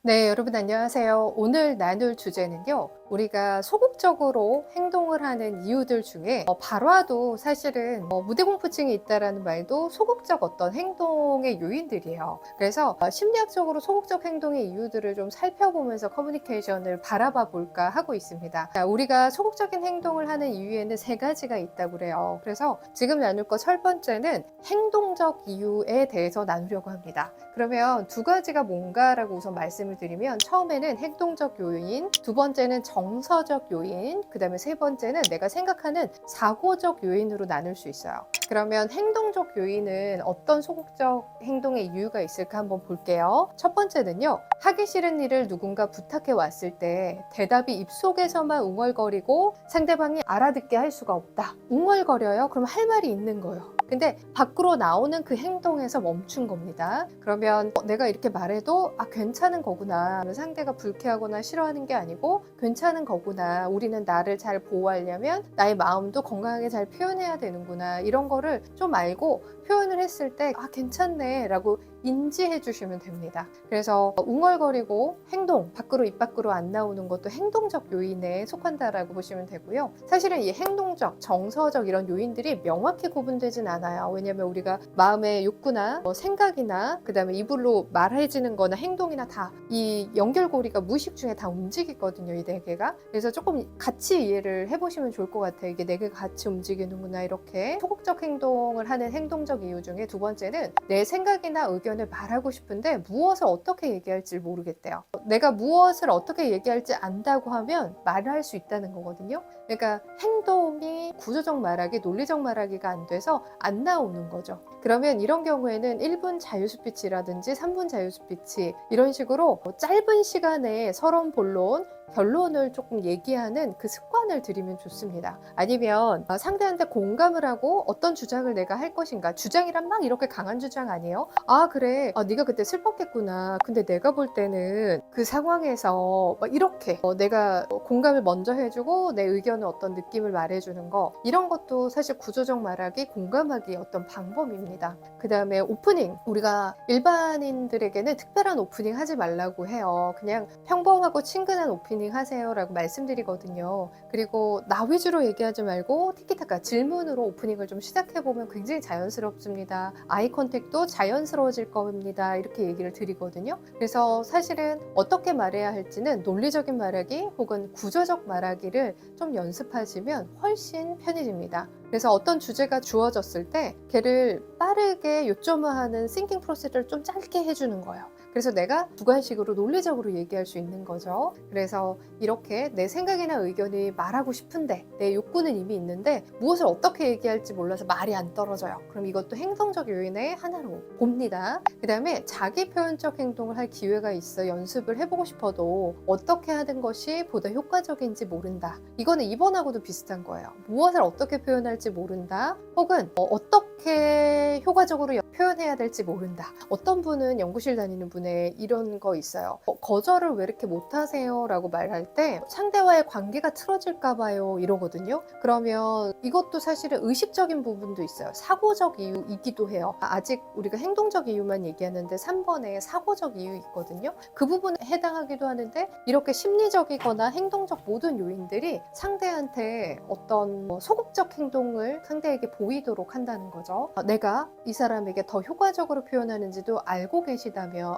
네, 여러분 안녕하세요. 오늘 나눌 주제는요. 우리가 소극적으로 행동을 하는 이유들 중에 발화도 사실은 무대공포증이 있다라는 말도 소극적 어떤 행동의 요인들이에요. 그래서 심리학적으로 소극적 행동의 이유들을 좀 살펴보면서 커뮤니케이션을 바라봐 볼까 하고 있습니다. 자, 우리가 소극적인 행동을 하는 이유에는 세 가지가 있다고 그래요. 그래서 지금 나눌 것 첫 번째는 행동적 이유에 대해서 나누려고 합니다. 그러면 두 가지가 뭔가라고 우선 말씀을 드리면, 처음에는 행동적 요인, 두 번째는 정서적 요인, 그 다음에 세 번째는 내가 생각하는 사고적 요인으로 나눌 수 있어요. 그러면 행동적 요인은 어떤 소극적 행동의 이유가 있을까 한번 볼게요. 첫 번째는요, 하기 싫은 일을 누군가 부탁해 왔을 때 대답이 입속에서만 웅얼거리고 상대방이 알아듣게 할 수가 없다. 웅얼거려요? 그럼 할 말이 있는 거예요. 근데 밖으로 나오는 그 행동에서 멈춘 겁니다. 그러면 내가 이렇게 말해도 괜찮은 거구나, 상대가 불쾌하거나 싫어하는 게 아니고 괜찮은 거구나, 우리는 나를 잘 보호하려면 나의 마음도 건강하게 잘 표현해야 되는구나, 이런 거를 좀 알고 표현을 했을 때 괜찮네 라고 인지해 주시면 됩니다. 그래서 웅얼거리고 행동, 밖으로 입 밖으로 안 나오는 것도 행동적 요인에 속한다라고 보시면 되고요. 사실은 이 행동적, 정서적 이런 요인들이 명확히 구분되진 않아요. 왜냐하면 우리가 마음의 욕구나 생각이나 그 다음에 입으로 말해지는 거나 행동이나 다 이 연결고리가 무의식 중에 다 움직이거든요, 이 네 개가. 그래서 조금 같이 이해를 해보시면 좋을 것 같아요. 이게 네 개가 같이 움직이는구나. 이렇게 소극적 행동을 하는 행동적 이유 중에 두 번째는 내 생각이나 의견을 말하고 싶은데 무엇을 어떻게 얘기할지 모르겠대요. 내가 무엇을 어떻게 얘기할지 안다고 하면 말을 할 수 있다는 거거든요. 그러니까 행동이 구조적 말하기, 논리적 말하기가 안 돼서 안 나오는 거죠. 그러면 이런 경우에는 1분 자유스피치라든지 3분 자유스피치 이런 식으로 짧은 시간에 서론, 본론, 결론을 조금 얘기하는 그 습관을 들이면 좋습니다. 아니면 상대한테 공감을 하고 어떤 주장을 내가 할 것인가, 주장이란 막 이렇게 강한 주장 아니에요. 그래, 네가 그때 슬펐겠구나, 근데 내가 볼 때는 그 상황에서 막 이렇게 내가 공감을 먼저 해주고 내 의견을 어떤 느낌을 말해주는 거, 이런 것도 사실 구조적 말하기, 공감하기 어떤 방법입니다. 그 다음에 오프닝, 우리가 일반인들에게는 특별한 오프닝 하지 말라고 해요. 그냥 평범하고 친근한 오프닝 하세요 라고 말씀드리거든요. 그리고 나 위주로 얘기하지 말고 티키타카, 질문으로 오프닝을 좀 시작해보면 굉장히 자연스럽습니다. 아이 컨택도 자연스러워질 겁니다, 이렇게 얘기를 드리거든요. 그래서 사실은 어떻게 말해야 할지는 논리적인 말하기 혹은 구조적 말하기를 좀 연습하시면 훨씬 편해집니다. 그래서 어떤 주제가 주어졌을 때 걔를 빠르게 요점화하는 싱킹 프로세스를 좀 짧게 해주는 거예요. 그래서 내가 주관식으로 논리적으로 얘기할 수 있는 거죠. 그래서 이렇게 내 생각이나 의견이 말하고 싶은데 내 욕구는 이미 있는데 무엇을 어떻게 얘기할지 몰라서 말이 안 떨어져요. 그럼 이것도 행동적 요인의 하나로 봅니다. 그 다음에 자기 표현적 행동을 할 기회가 있어 연습을 해보고 싶어도 어떻게 하는 것이 보다 효과적인지 모른다. 이거는 이번하고도 비슷한 거예요. 무엇을 어떻게 표현할지 모른다, 혹은 어떻게 효과적으로 표현해야 될지 모른다. 어떤 분은 연구실 다니는 분에 이런 거 있어요. 거절을 왜 이렇게 못하세요? 라고 말할 때 상대와의 관계가 틀어질까 봐요, 이러거든요. 그러면 이것도 사실은 의식적인 부분도 있어요. 사고적 이유이기도 해요. 아직 우리가 행동적 이유만 얘기하는데 3번에 사고적 이유 있거든요. 그 부분에 해당하기도 하는데, 이렇게 심리적이거나 행동적 모든 요인들이 상대한테 어떤 소극적 행동을 상대에게 보이도록 한다는 거죠. 내가 이 사람에게 더 효과적으로 표현하는지도 알고 계시다면,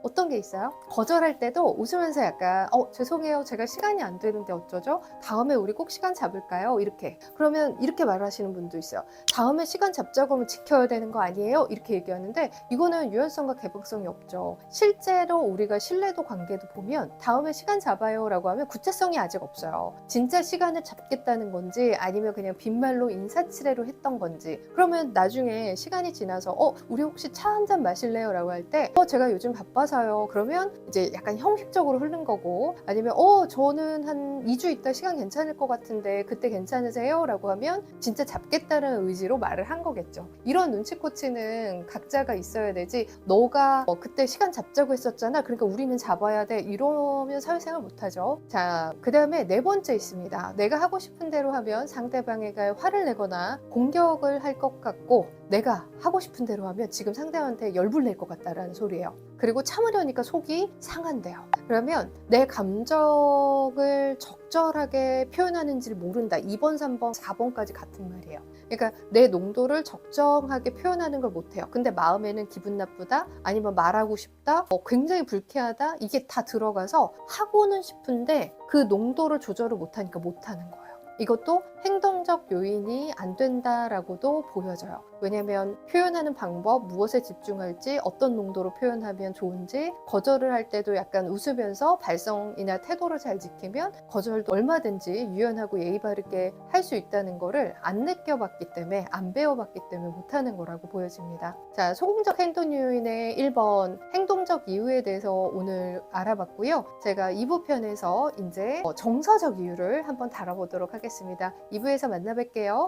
어떤 게 있어요? 거절할 때도 웃으면서 약간 죄송해요, 제가 시간이 안 되는데 어쩌죠? 다음에 우리 꼭 시간 잡을까요? 이렇게. 그러면 이렇게 말하시는 분도 있어요. 다음에 시간 잡자고 하면 지켜야 되는 거 아니에요? 이렇게 얘기하는데 이거는 유연성과 개방성이 없죠. 실제로 우리가 신뢰도 관계도 보면 다음에 시간 잡아요 라고 하면 구체성이 아직 없어요. 진짜 시간을 잡겠다는 건지 아니면 그냥 빈말로 인사치레로 했던 건지. 그러면 나중에 시간이 지나서 우리 혹시 차 한 잔 마실래요? 라고 할 때 제가 요즘 바빠서요. 그러면 이제 약간 형식적으로 흐른 거고, 아니면 저는 한 2주 있다 시간 괜찮을 것 같은데 그때 괜찮으세요? 라고 하면 진짜 잡겠다는 의지로 말을 한 거겠죠. 이런 눈치코치는 각자가 있어야 되지, 너가 그때 시간 잡자고 했었잖아, 그러니까 우리는 잡아야 돼, 이러면 사회생활 못하죠. 자, 그 다음에 네 번째 있습니다. 내가 하고 싶은 대로 하면 상대방에게 화를 내거나 공격을 할 것 같고 내가 하고 싶은 대로 하면 지금 상대한테 열불 낼 것 같다라는 소리예요. 그리고 참으려니까 속이 상한대요. 그러면 내 감정을 적절하게 표현하는지를 모른다. 2번, 3번, 4번까지 같은 말이에요. 그러니까 내 농도를 적정하게 표현하는 걸 못해요. 근데 마음에는 기분 나쁘다, 아니면 말하고 싶다, 굉장히 불쾌하다, 이게 다 들어가서 하고는 싶은데 그 농도를 조절을 못하니까 못하는 거예요. 이것도 행동적 요인이 안 된다라고도 보여져요. 왜냐하면 표현하는 방법, 무엇에 집중할지, 어떤 농도로 표현하면 좋은지, 거절을 할 때도 약간 웃으면서 발성이나 태도를 잘 지키면 거절도 얼마든지 유연하고 예의 바르게 할 수 있다는 거를 안 느껴봤기 때문에, 안 배워봤기 때문에 못하는 거라고 보여집니다. 자, 소극적 행동 요인의 1번 행동적 이유에 대해서 오늘 알아봤고요. 제가 2부 편에서 이제 정서적 이유를 한번 다뤄보도록 하겠습니다. 2부에서 만나 뵐게요.